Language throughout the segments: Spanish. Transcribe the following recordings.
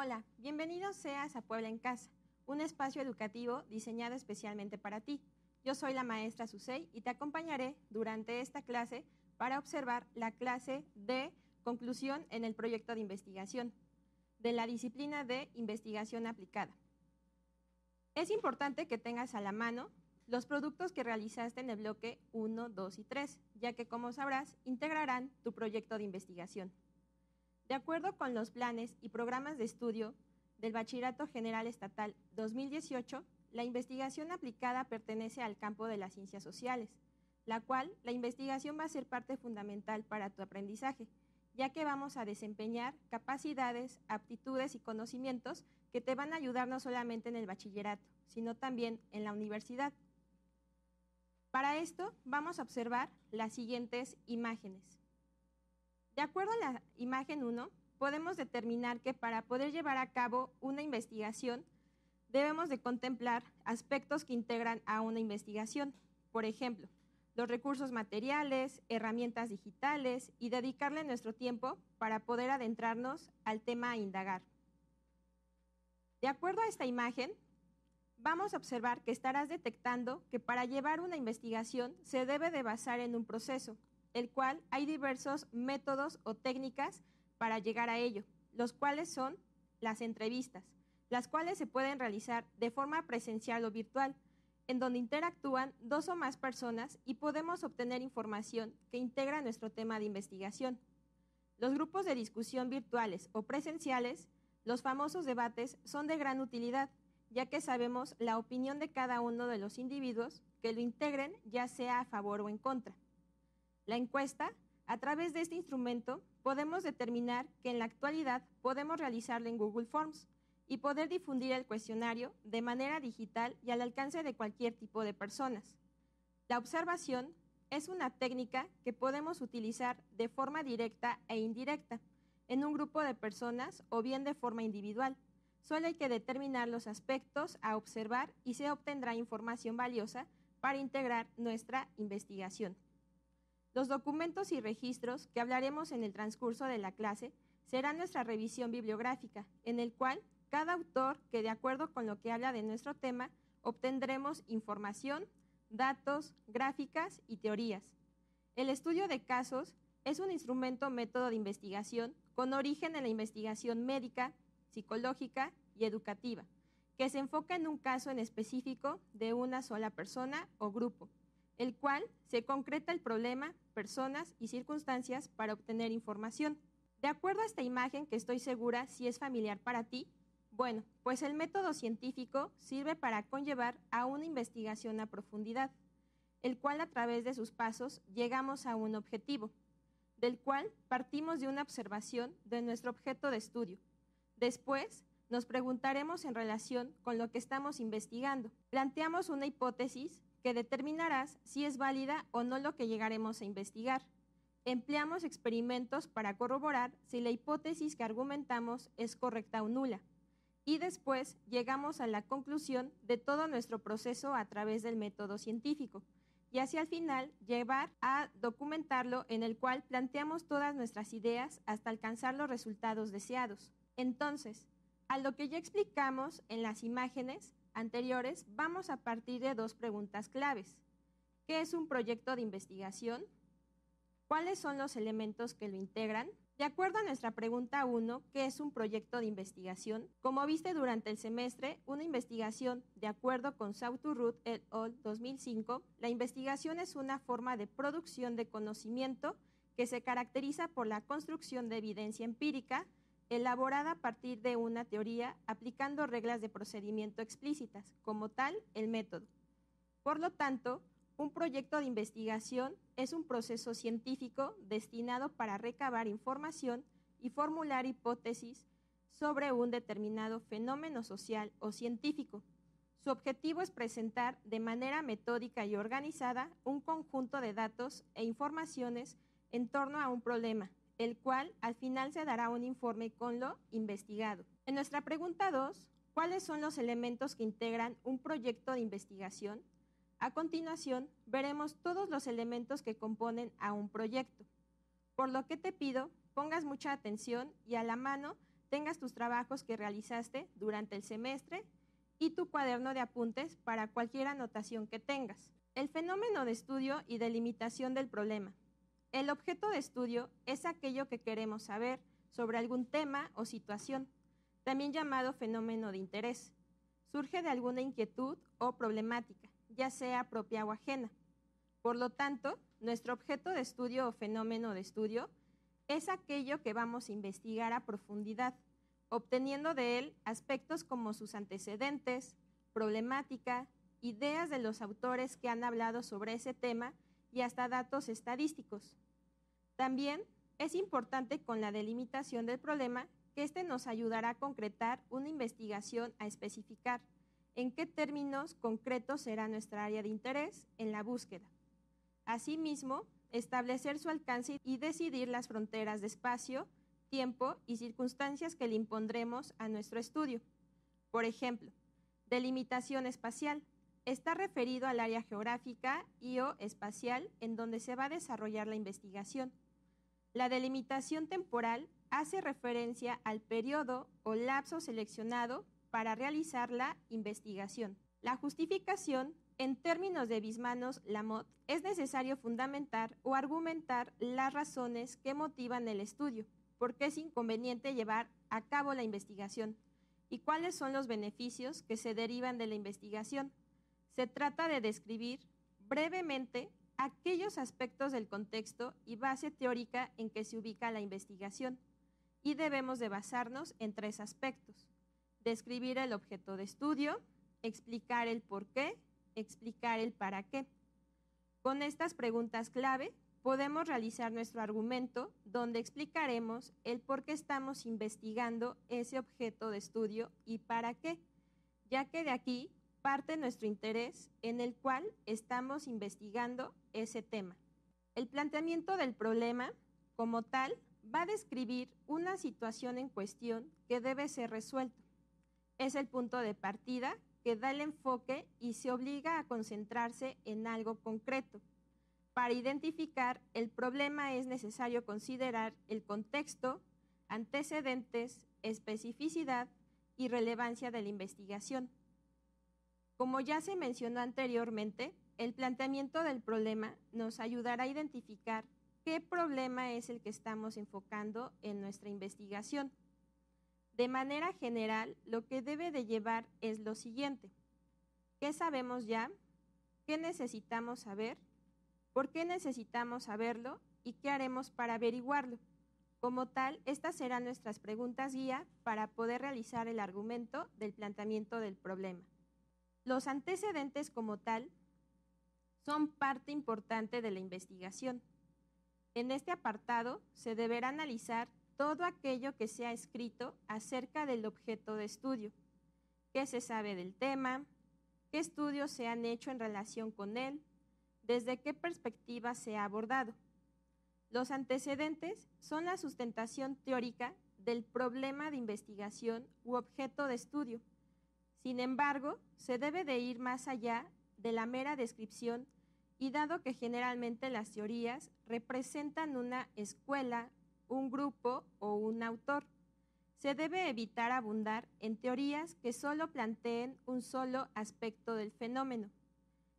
Hola, bienvenido seas a Puebla en Casa, un espacio educativo diseñado especialmente para ti. Yo soy la maestra Susei y te acompañaré durante esta clase para observar la clase de conclusión en el proyecto de investigación de la disciplina de investigación aplicada. Es importante que tengas a la mano los productos que realizaste en el bloque 1, 2 y 3, ya que, como sabrás, integrarán tu proyecto de investigación. De acuerdo con los planes y programas de estudio del Bachillerato General Estatal 2018, la investigación aplicada pertenece al campo de las ciencias sociales, la cual la investigación va a ser parte fundamental para tu aprendizaje, ya que vamos a desempeñar capacidades, aptitudes y conocimientos que te van a ayudar no solamente en el bachillerato, sino también en la universidad. Para esto vamos a observar las siguientes imágenes. De acuerdo a la imagen 1, podemos determinar que para poder llevar a cabo una investigación debemos de contemplar aspectos que integran a una investigación. Por ejemplo, los recursos materiales, herramientas digitales y dedicarle nuestro tiempo para poder adentrarnos al tema a indagar. De acuerdo a esta imagen, vamos a observar que estarás detectando que para llevar una investigación se debe de basar en un proceso, el cual hay diversos métodos o técnicas para llegar a ello, los cuales son las entrevistas, las cuales se pueden realizar de forma presencial o virtual, en donde interactúan dos o más personas y podemos obtener información que integra nuestro tema de investigación. Los grupos de discusión virtuales o presenciales, los famosos debates, son de gran utilidad, ya que sabemos la opinión de cada uno de los individuos que lo integren, ya sea a favor o en contra. La encuesta, a través de este instrumento, podemos determinar que en la actualidad podemos realizarla en Google Forms y poder difundir el cuestionario de manera digital y al alcance de cualquier tipo de personas. La observación es una técnica que podemos utilizar de forma directa e indirecta en un grupo de personas o bien de forma individual. Solo hay que determinar los aspectos a observar y se obtendrá información valiosa para integrar nuestra investigación. Los documentos y registros que hablaremos en el transcurso de la clase serán nuestra revisión bibliográfica, en el cual cada autor que, de acuerdo con lo que habla de nuestro tema, obtendremos información, datos, gráficas y teorías. El estudio de casos es un instrumento método de investigación con origen en la investigación médica, psicológica y educativa, que se enfoca en un caso en específico de una sola persona o grupo, el cual se concreta el problema, personas y circunstancias para obtener información. De acuerdo a esta imagen, que estoy segura si es familiar para ti, bueno, pues el método científico sirve para conllevar a una investigación a profundidad, el cual a través de sus pasos llegamos a un objetivo, del cual partimos de una observación de nuestro objeto de estudio. Después, nos preguntaremos en relación con lo que estamos investigando. Planteamos una hipótesis que determinarás si es válida o no lo que llegaremos a investigar. Empleamos experimentos para corroborar si la hipótesis que argumentamos es correcta o nula. Y después llegamos a la conclusión de todo nuestro proceso a través del método científico. Y así al final llevar a documentarlo, en el cual planteamos todas nuestras ideas hasta alcanzar los resultados deseados. Entonces, a lo que ya explicamos en las imágenes anteriores, vamos a partir de dos preguntas claves. ¿Qué es un proyecto de investigación? ¿Cuáles son los elementos que lo integran? De acuerdo a nuestra pregunta 1, ¿qué es un proyecto de investigación? Como viste durante el semestre, una investigación, de acuerdo con Sauturrut et al. 2005, la investigación es una forma de producción de conocimiento que se caracteriza por la construcción de evidencia empírica, elaborada a partir de una teoría aplicando reglas de procedimiento explícitas, como tal, el método. Por lo tanto, un proyecto de investigación es un proceso científico destinado para recabar información y formular hipótesis sobre un determinado fenómeno social o científico. Su objetivo es presentar de manera metódica y organizada un conjunto de datos e informaciones en torno a un problema, el cual al final se dará un informe con lo investigado. En nuestra pregunta 2, ¿cuáles son los elementos que integran un proyecto de investigación? A continuación, veremos todos los elementos que componen a un proyecto, por lo que te pido pongas mucha atención y a la mano tengas tus trabajos que realizaste durante el semestre y tu cuaderno de apuntes para cualquier anotación que tengas. El fenómeno de estudio y delimitación del problema. El objeto de estudio es aquello que queremos saber sobre algún tema o situación, también llamado fenómeno de interés. Surge de alguna inquietud o problemática, ya sea propia o ajena. Por lo tanto, nuestro objeto de estudio o fenómeno de estudio es aquello que vamos a investigar a profundidad, obteniendo de él aspectos como sus antecedentes, problemática, ideas de los autores que han hablado sobre ese tema y hasta datos estadísticos. También es importante con la delimitación del problema que éste nos ayudará a concretar una investigación a especificar en qué términos concretos será nuestra área de interés en la búsqueda. Asimismo, establecer su alcance y decidir las fronteras de espacio, tiempo y circunstancias que le impondremos a nuestro estudio. Por ejemplo, delimitación espacial. Está referido al área geográfica y/o espacial en donde se va a desarrollar la investigación. La delimitación temporal hace referencia al periodo o lapso seleccionado para realizar la investigación. La justificación, en términos de Bismanos-Lamotte, es necesario fundamentar o argumentar las razones que motivan el estudio, por qué es inconveniente llevar a cabo la investigación y cuáles son los beneficios que se derivan de la investigación. Se trata de describir brevemente aquellos aspectos del contexto y base teórica en que se ubica la investigación, y debemos de basarnos en 3 aspectos: describir el objeto de estudio, explicar el por qué, explicar el para qué. Con estas preguntas clave podemos realizar nuestro argumento, donde explicaremos el por qué estamos investigando ese objeto de estudio y para qué, ya que de aquí parte nuestro interés en el cual estamos investigando ese tema. El planteamiento del problema, como tal, va a describir una situación en cuestión que debe ser resuelta. Es el punto de partida que da el enfoque y se obliga a concentrarse en algo concreto. Para identificar el problema es necesario considerar el contexto, antecedentes, especificidad y relevancia de la investigación. Como ya se mencionó anteriormente, el planteamiento del problema nos ayudará a identificar qué problema es el que estamos enfocando en nuestra investigación. De manera general, lo que debe de llevar es lo siguiente: ¿qué sabemos ya? ¿Qué necesitamos saber? ¿Por qué necesitamos saberlo? ¿Y qué haremos para averiguarlo? Como tal, estas serán nuestras preguntas guía para poder realizar el argumento del planteamiento del problema. Los antecedentes como tal son parte importante de la investigación. En este apartado se deberá analizar todo aquello que se ha escrito acerca del objeto de estudio, qué se sabe del tema, qué estudios se han hecho en relación con él, desde qué perspectiva se ha abordado. Los antecedentes son la sustentación teórica del problema de investigación u objeto de estudio. Sin embargo, se debe de ir más allá de la mera descripción y dado que generalmente las teorías representan una escuela, un grupo o un autor, se debe evitar abundar en teorías que solo planteen un solo aspecto del fenómeno.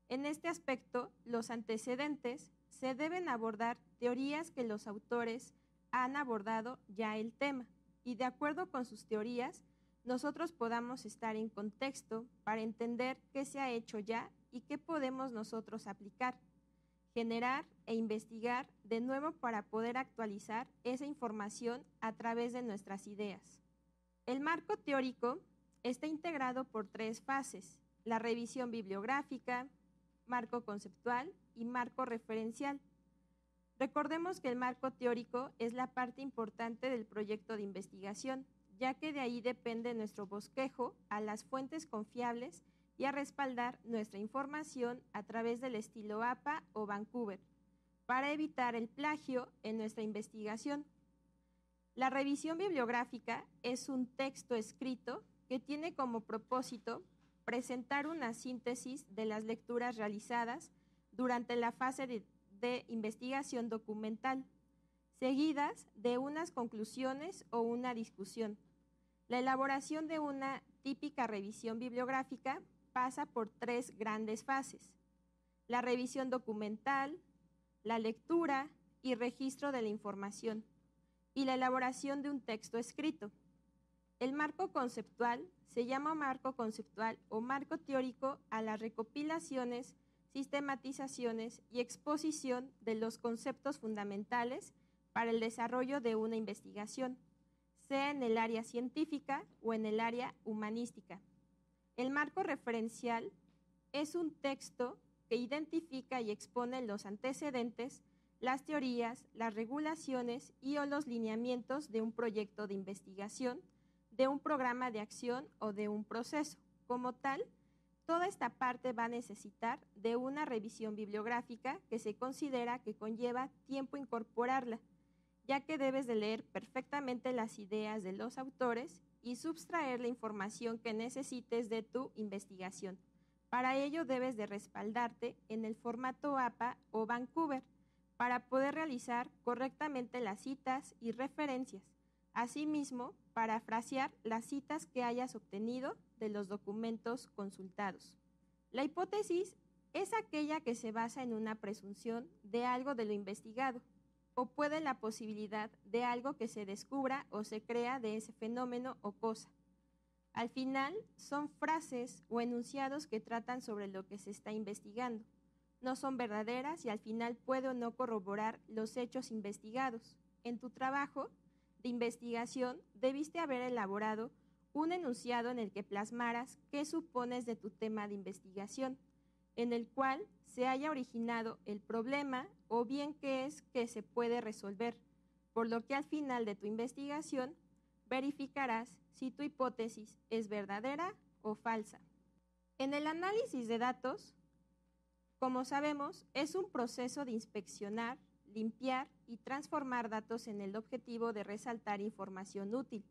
En este aspecto, los antecedentes se deben abordar teorías que los autores han abordado ya el tema y de acuerdo con sus teorías, nosotros podamos estar en contexto para entender qué se ha hecho ya y qué podemos nosotros aplicar, generar e investigar de nuevo para poder actualizar esa información a través de nuestras ideas. El marco teórico está integrado por 3 fases: la revisión bibliográfica, marco conceptual y marco referencial. Recordemos que el marco teórico es la parte importante del proyecto de investigación, ya que de ahí depende nuestro bosquejo a las fuentes confiables y a respaldar nuestra información a través del estilo APA o Vancouver, para evitar el plagio en nuestra investigación. La revisión bibliográfica es un texto escrito que tiene como propósito presentar una síntesis de las lecturas realizadas durante la fase de investigación documental, seguidas de unas conclusiones o una discusión. La elaboración de una típica revisión bibliográfica pasa por 3 grandes fases: la revisión documental, la lectura y registro de la información, y la elaboración de un texto escrito. El marco conceptual se llama marco conceptual o marco teórico a las recopilaciones, sistematizaciones y exposición de los conceptos fundamentales para el desarrollo de una investigación, sea en el área científica o en el área humanística. El marco referencial es un texto que identifica y expone los antecedentes, las teorías, las regulaciones y o los lineamientos de un proyecto de investigación, de un programa de acción o de un proceso. Como tal, toda esta parte va a necesitar de una revisión bibliográfica que se considera que conlleva tiempo incorporarla, ya que debes de leer perfectamente las ideas de los autores y subtraer la información que necesites de tu investigación. Para ello debes de respaldarte en el formato APA o Vancouver para poder realizar correctamente las citas y referencias. Asimismo, parafrasear las citas que hayas obtenido de los documentos consultados. La hipótesis es aquella que se basa en una presunción de algo de lo investigado, o puede la posibilidad de algo que se descubra o se crea de ese fenómeno o cosa. Al final, son frases o enunciados que tratan sobre lo que se está investigando. No son verdaderas y al final puede o no corroborar los hechos investigados. En tu trabajo de investigación debiste haber elaborado un enunciado en el que plasmaras qué supones de tu tema de investigación, en el cual se haya originado el problema o bien qué es que se puede resolver, por lo que al final de tu investigación verificarás si tu hipótesis es verdadera o falsa. En el análisis de datos, como sabemos, es un proceso de inspeccionar, limpiar y transformar datos en el objetivo de resaltar información útil,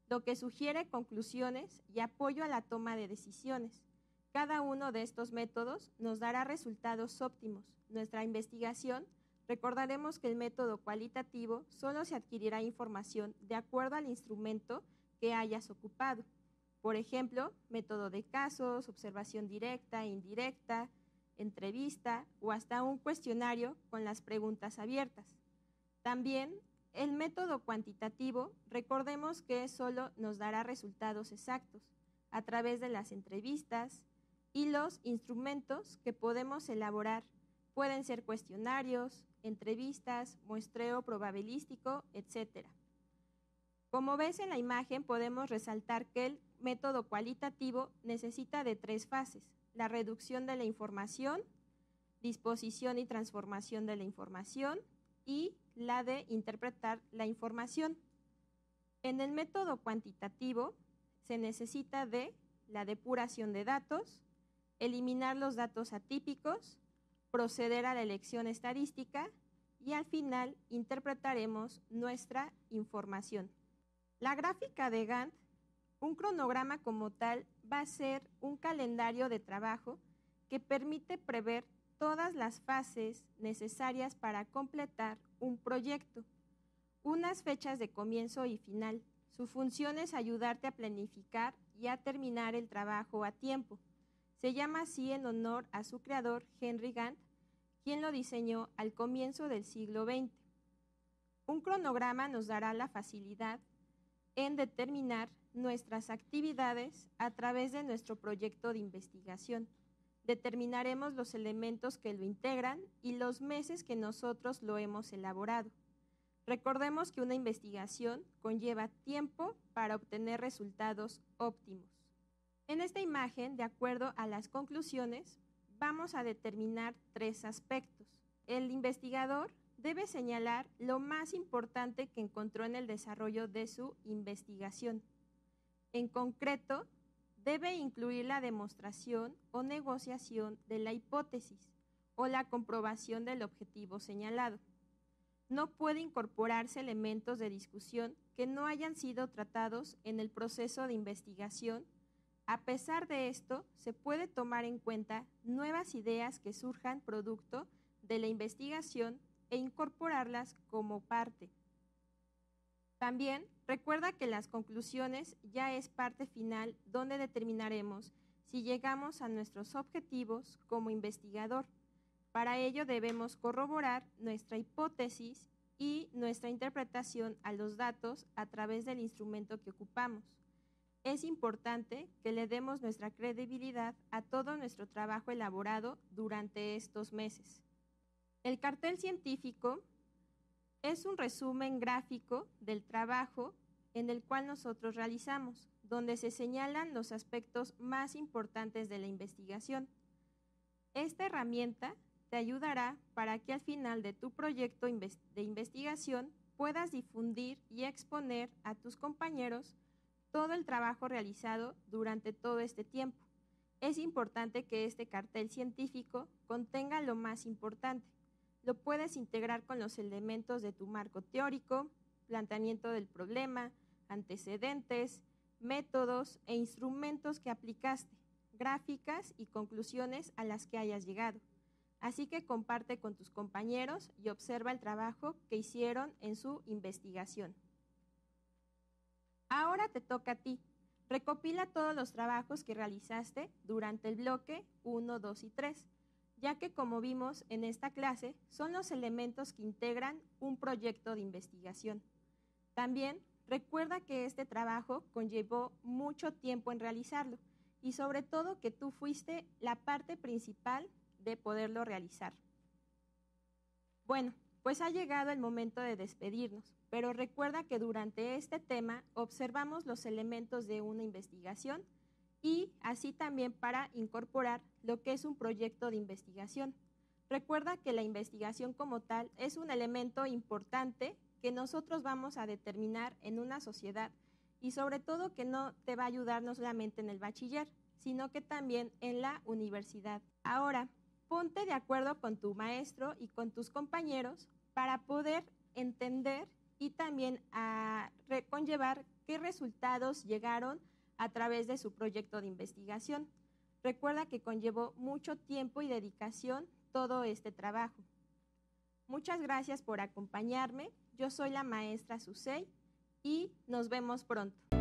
lo que sugiere conclusiones y apoyo a la toma de decisiones. Cada uno de estos métodos nos dará resultados óptimos. Nuestra investigación, recordaremos que el método cualitativo solo se adquirirá información de acuerdo al instrumento que hayas ocupado. Por ejemplo, método de casos, observación directa e indirecta, entrevista o hasta un cuestionario con las preguntas abiertas. También el método cuantitativo, recordemos que solo nos dará resultados exactos a través de las entrevistas y los instrumentos que podemos elaborar. Pueden ser cuestionarios, entrevistas, muestreo probabilístico, etc. Como ves en la imagen, podemos resaltar que el método cualitativo necesita de 3 fases: la reducción de la información, disposición y transformación de la información y la de interpretar la información. En el método cuantitativo se necesita de la depuración de datos, eliminar los datos atípicos, proceder a la elección estadística y al final interpretaremos nuestra información. La gráfica de Gantt, un cronograma como tal, va a ser un calendario de trabajo que permite prever todas las fases necesarias para completar un proyecto, unas fechas de comienzo y final. Su función es ayudarte a planificar y a terminar el trabajo a tiempo. Se llama así en honor a su creador, Henry Gantt, quien lo diseñó al comienzo del siglo XX. Un cronograma nos dará la facilidad en determinar nuestras actividades a través de nuestro proyecto de investigación. Determinaremos los elementos que lo integran y los meses que nosotros lo hemos elaborado. Recordemos que una investigación conlleva tiempo para obtener resultados óptimos. En esta imagen, de acuerdo a las conclusiones, vamos a determinar 3 aspectos. El investigador debe señalar lo más importante que encontró en el desarrollo de su investigación. En concreto, debe incluir la demostración o negociación de la hipótesis o la comprobación del objetivo señalado. No puede incorporarse elementos de discusión que no hayan sido tratados en el proceso de investigación. A pesar de esto, se puede tomar en cuenta nuevas ideas que surjan producto de la investigación e incorporarlas como parte. También recuerda que las conclusiones ya es parte final donde determinaremos si llegamos a nuestros objetivos como investigador. Para ello debemos corroborar nuestra hipótesis y nuestra interpretación a los datos a través del instrumento que ocupamos. Es importante que le demos nuestra credibilidad a todo nuestro trabajo elaborado durante estos meses. El cartel científico es un resumen gráfico del trabajo en el cual nosotros realizamos, donde se señalan los aspectos más importantes de la investigación. Esta herramienta te ayudará para que al final de tu proyecto de investigación puedas difundir y exponer a tus compañeros todo el trabajo realizado durante todo este tiempo. Es importante que este cartel científico contenga lo más importante. Lo puedes integrar con los elementos de tu marco teórico, planteamiento del problema, antecedentes, métodos e instrumentos que aplicaste, gráficas y conclusiones a las que hayas llegado. Así que comparte con tus compañeros y observa el trabajo que hicieron en su investigación. Ahora te toca a ti. Recopila todos los trabajos que realizaste durante el bloque 1, 2 y 3, ya que como vimos en esta clase, son los elementos que integran un proyecto de investigación. También recuerda que este trabajo conllevó mucho tiempo en realizarlo y sobre todo que tú fuiste la parte principal de poderlo realizar. Bueno, pues ha llegado el momento de despedirnos, pero recuerda que durante este tema observamos los elementos de una investigación y así también para incorporar lo que es un proyecto de investigación. Recuerda que la investigación como tal es un elemento importante que nosotros vamos a determinar en una sociedad y sobre todo que no te va a ayudar no solamente en el bachiller, sino que también en la universidad. Ahora, ponte de acuerdo con tu maestro y con tus compañeros para poder entender y también conllevar qué resultados llegaron a través de su proyecto de investigación. Recuerda que conllevó mucho tiempo y dedicación todo este trabajo. Muchas gracias por acompañarme. Yo soy la maestra Susei y nos vemos pronto.